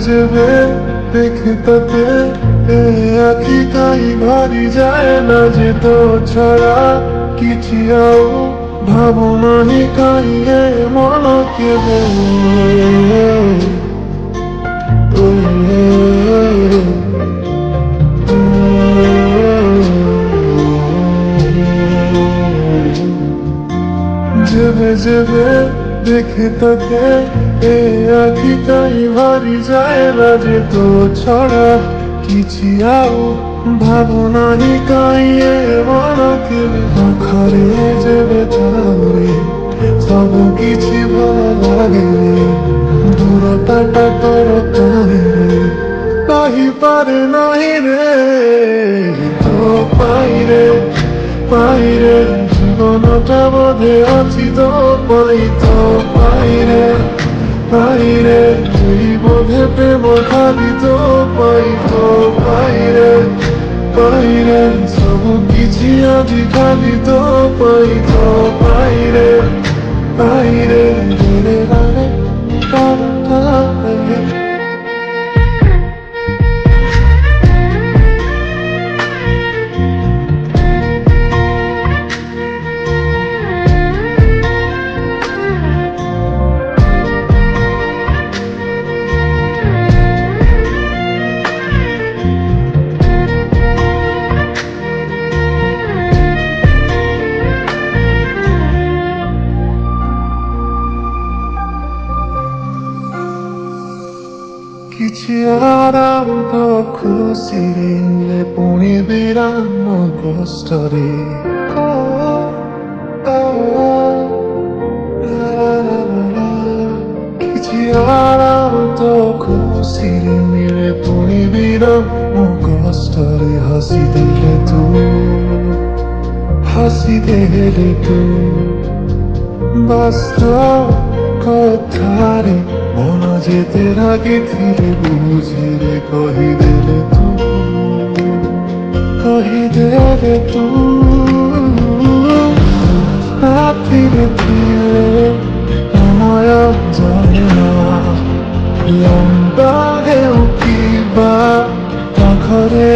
ଯେବେ ଦେଖେ ତତେ ଏ ଆଖି କାହିଁ ଭରି ଯାଏ ନା ଯେ ତୋ ଛଡ଼ା କିଛି ଆଉ ଭାବୁନାହିଁ କାହିଁ ଏ ମନ କେବେ যেবে যেবে দেখে তোকে এ আখি কাହିଁ ভরি যায় না যে ତୋ ଛଡ଼ା କିଛି ଆଉ ଭାବୁନାହିଁ କାହିଁ ଏ ମନ କେବେ ପାଖରେ ଯେବେ ଥାଉ ସବୁ କିଛି ଭଲ ଲାଗେ ଦୂରତାଟା ତୋର କାହିଁରେ କହିପାରେ ନାହିଁ ରେ ତୋ ପାଇରେ ପାଇରେ জীবনটা বোধে আছি তো পাই তো পাইরে পাইরে তুই বোধে প্রেম খালি তো পাই তো পাইরে পাইরে সবু কিছু আজি খালি তো পাই তো পাইরে পাইরে রে রে রে କିଛି ଆରାମ ତ ଖୁସିରେ ହେଲେ ପୁଣି ବିରାମ କଷ୍ଟରେ କିଛି ଆରାମ ତ ଖୁସିରେ ମିଳେ ପୁଣି ବିରାମ କଷ୍ଟରେ ହସି ଦେଲେ ତୁ ବାସ୍ତବ କଥାରେ মন যেতে লাগিଥିଲେ বুঝিরে কহিদেলে তু রাতিরে ଥିଲେ সময় জানে না লম্বা হেউ কিবা পাখরে